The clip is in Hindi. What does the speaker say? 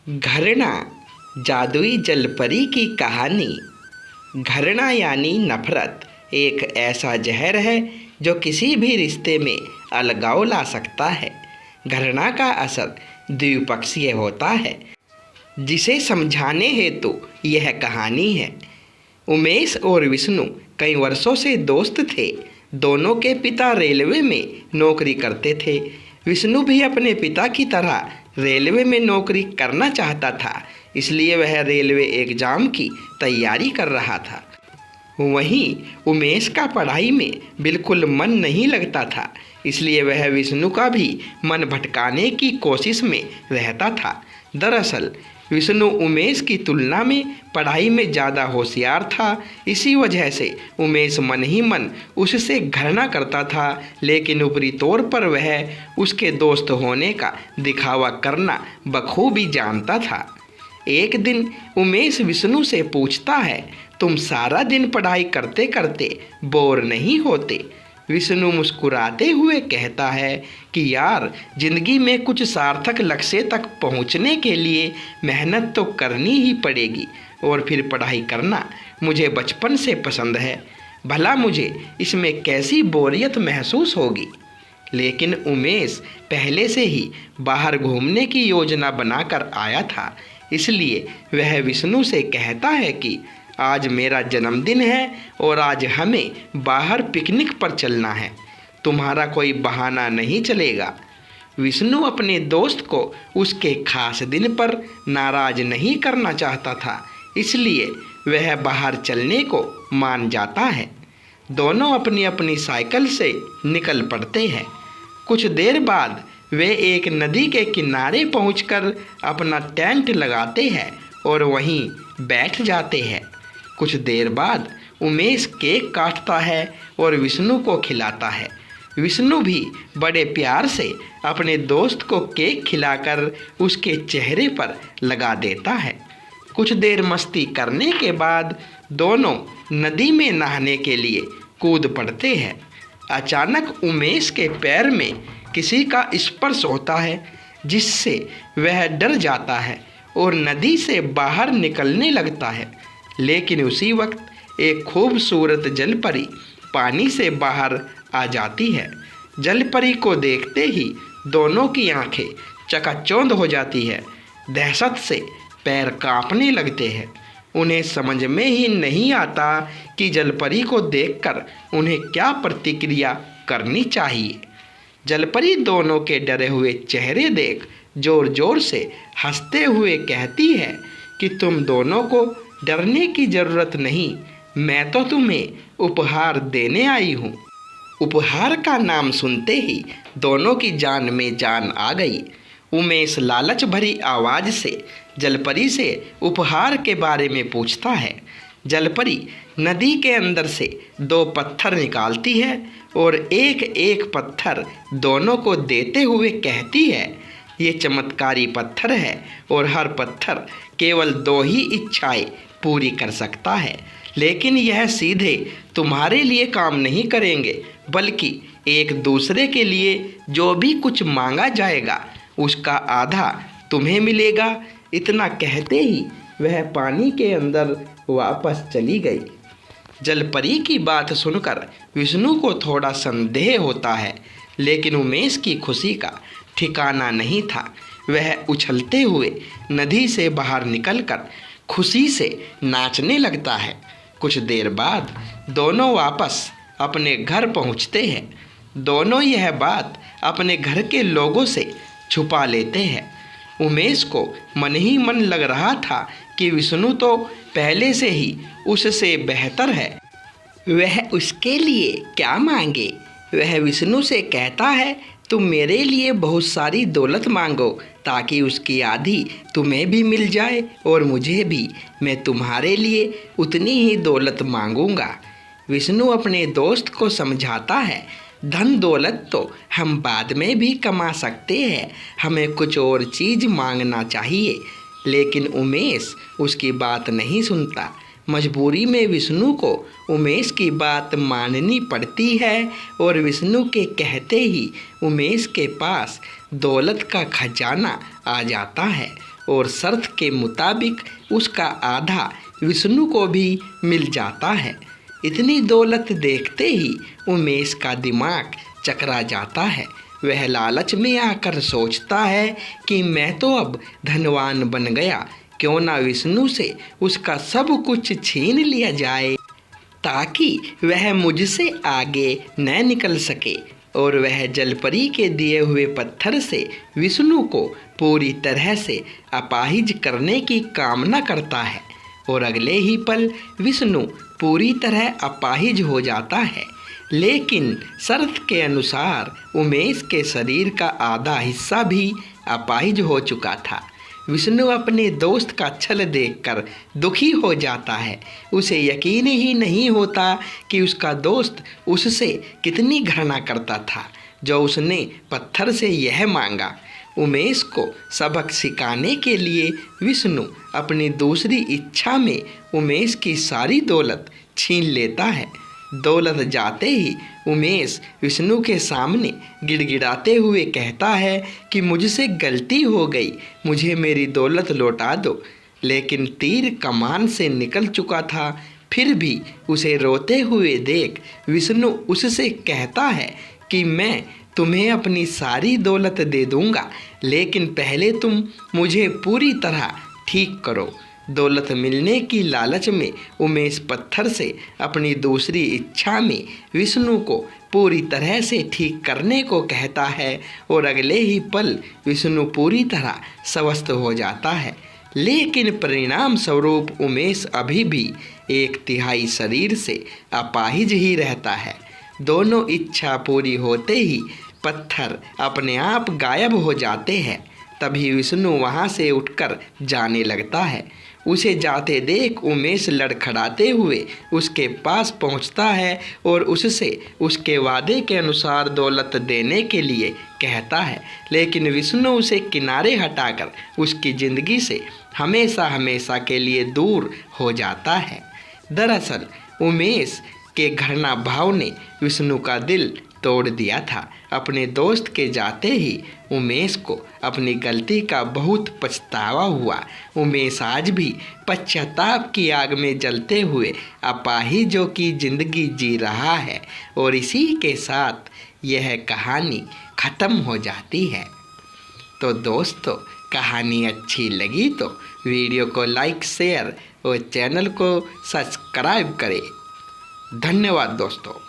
घृणा जादुई जलपरी की कहानी। घृणा यानी नफरत एक ऐसा जहर है जो किसी भी रिश्ते में अलगाव ला सकता है। घृणा का असर द्विपक्षीय होता है, जिसे समझाने हेतु यह कहानी है। उमेश और विष्णु कई वर्षों से दोस्त थे। दोनों के पिता रेलवे में नौकरी करते थे। विष्णु भी अपने पिता की तरह रेलवे में नौकरी करना चाहता था, इसलिए वह रेलवे एग्ज़ाम की तैयारी कर रहा था। वहीं उमेश का पढ़ाई में बिल्कुल मन नहीं लगता था, इसलिए वह विष्णु का भी मन भटकाने की कोशिश में रहता था। दरअसल विष्णु उमेश की तुलना में पढ़ाई में ज़्यादा होशियार था। इसी वजह से उमेश मन ही मन उससे घृणा करता था, लेकिन ऊपरी तौर पर वह उसके दोस्त होने का दिखावा करना बखूबी जानता था। एक दिन उमेश विष्णु से पूछता है, तुम सारा दिन पढ़ाई करते करते बोर नहीं होते? विष्णु मुस्कुराते हुए कहता है कि यार, जिंदगी में कुछ सार्थक लक्ष्य तक पहुंचने के लिए मेहनत तो करनी ही पड़ेगी, और फिर पढ़ाई करना मुझे बचपन से पसंद है। भला मुझे इसमें कैसी बोरियत महसूस होगी। लेकिन उमेश पहले से ही बाहर घूमने की योजना बनाकर आया था, इसलिए वह विष्णु से कहता है कि आज मेरा जन्मदिन है और आज हमें बाहर पिकनिक पर चलना है। तुम्हारा कोई बहाना नहीं चलेगा। विष्णु अपने दोस्त को उसके खास दिन पर नाराज नहीं करना चाहता था, इसलिए वह बाहर चलने को मान जाता है। दोनों अपनी अपनी साइकिल से निकल पड़ते हैं। कुछ देर बाद वे एक नदी के किनारे पहुंचकर अपना टेंट लगाते हैं और वहीं बैठ जाते हैं। कुछ देर बाद उमेश केक काटता है और विष्णु को खिलाता है। विष्णु भी बड़े प्यार से अपने दोस्त को केक खिलाकर उसके चेहरे पर लगा देता है। कुछ देर मस्ती करने के बाद दोनों नदी में नहाने के लिए कूद पड़ते हैं। अचानक उमेश के पैर में किसी का स्पर्श होता है, जिससे वह डर जाता है और नदी से बाहर निकलने लगता है। लेकिन उसी वक्त एक खूबसूरत जलपरी पानी से बाहर आ जाती है। जलपरी को देखते ही दोनों की आंखें चकाचौंध हो जाती है। दहशत से पैर कांपने लगते हैं। उन्हें समझ में ही नहीं आता कि जलपरी को देखकर उन्हें क्या प्रतिक्रिया करनी चाहिए। जलपरी दोनों के डरे हुए चेहरे देख जोर जोर से हंसते हुए कहती है कि तुम दोनों को डरने की ज़रूरत नहीं, मैं तो तुम्हें उपहार देने आई हूँ। उपहार का नाम सुनते ही दोनों की जान में जान आ गई। उमेश लालच भरी आवाज़ से जलपरी से उपहार के बारे में पूछता है। जलपरी नदी के अंदर से 2 पत्थर निकालती है और एक एक पत्थर दोनों को देते हुए कहती है, ये चमत्कारी पत्थर है और हर पत्थर केवल 2 ही इच्छाएं पूरी कर सकता है, लेकिन यह सीधे तुम्हारे लिए काम नहीं करेंगे, बल्कि एक दूसरे के लिए जो भी कुछ मांगा जाएगा उसका आधा तुम्हें मिलेगा। इतना कहते ही वह पानी के अंदर वापस चली गई। जलपरी की बात सुनकर विष्णु को थोड़ा संदेह होता है, लेकिन उमेश की खुशी का ठिकाना नहीं था। वह उछलते हुए नदी से बाहर निकलकर खुशी से नाचने लगता है। कुछ देर बाद दोनों वापस अपने घर पहुंचते हैं। दोनों यह बात अपने घर के लोगों से छुपा लेते हैं। उमेश को मन ही मन लग रहा था कि विष्णु तो पहले से ही उससे बेहतर है, वह उसके लिए क्या मांगे। वह विष्णु से कहता है, तुम मेरे लिए बहुत सारी दौलत मांगो ताकि उसकी आधी तुम्हें भी मिल जाए और मुझे भी। मैं तुम्हारे लिए उतनी ही दौलत मांगूंगा। विष्णु अपने दोस्त को समझाता है, धन दौलत तो हम बाद में भी कमा सकते हैं, हमें कुछ और चीज़ मांगना चाहिए। लेकिन उमेश उसकी बात नहीं सुनता। मजबूरी में विष्णु को उमेश की बात माननी पड़ती है और विष्णु के कहते ही उमेश के पास दौलत का खजाना आ जाता है और शर्त के मुताबिक उसका आधा विष्णु को भी मिल जाता है। इतनी दौलत देखते ही उमेश का दिमाग चकरा जाता है। वह लालच में आकर सोचता है कि मैं तो अब धनवान बन गया, क्यों ना विष्णु से उसका सब कुछ छीन लिया जाए ताकि वह मुझसे आगे न निकल सके। और वह जलपरी के दिए हुए पत्थर से विष्णु को पूरी तरह से अपाहिज करने की कामना करता है और अगले ही पल विष्णु पूरी तरह अपाहिज हो जाता है। लेकिन शर्त के अनुसार उमेश के शरीर का आधा हिस्सा भी अपाहिज हो चुका था। विष्णु अपने दोस्त का छल देखकर दुखी हो जाता है। उसे यकीन ही नहीं होता कि उसका दोस्त उससे कितनी घृणा करता था जो उसने पत्थर से यह मांगा। उमेश को सबक सिखाने के लिए विष्णु अपनी दूसरी इच्छा में उमेश की सारी दौलत छीन लेता है। दौलत जाते ही उमेश विष्णु के सामने गिड़गिड़ाते हुए कहता है कि मुझसे गलती हो गई, मुझे मेरी दौलत लौटा दो। लेकिन तीर कमान से निकल चुका था। फिर भी उसे रोते हुए देख विष्णु उससे कहता है कि मैं तुम्हें अपनी सारी दौलत दे दूंगा, लेकिन पहले तुम मुझे पूरी तरह ठीक करो। दौलत मिलने की लालच में उमेश पत्थर से अपनी दूसरी इच्छा में विष्णु को पूरी तरह से ठीक करने को कहता है और अगले ही पल विष्णु पूरी तरह स्वस्थ हो जाता है। लेकिन परिणाम स्वरूप उमेश अभी भी 1/3 शरीर से अपाहिज ही रहता है। दोनों इच्छा पूरी होते ही पत्थर अपने आप गायब हो जाते हैं। तभी विष्णु वहाँ से उठकर जाने लगता है। उसे जाते देख उमेश लड़खड़ाते हुए उसके पास पहुँचता है और उससे उसके वादे के अनुसार दौलत देने के लिए कहता है। लेकिन विष्णु उसे किनारे हटाकर उसकी ज़िंदगी से हमेशा हमेशा के लिए दूर हो जाता है। दरअसल उमेश के घृणा भाव ने विष्णु का दिल तोड़ दिया था। अपने दोस्त के जाते ही उमेश को अपनी गलती का बहुत पछतावा हुआ। उमेश आज भी पश्चाताप की आग में जलते हुए अपाहिजों की जिंदगी जी रहा है और इसी के साथ यह कहानी ख़त्म हो जाती है। तो दोस्तों, कहानी अच्छी लगी तो वीडियो को लाइक, शेयर और चैनल को सब्सक्राइब करें। धन्यवाद दोस्तों।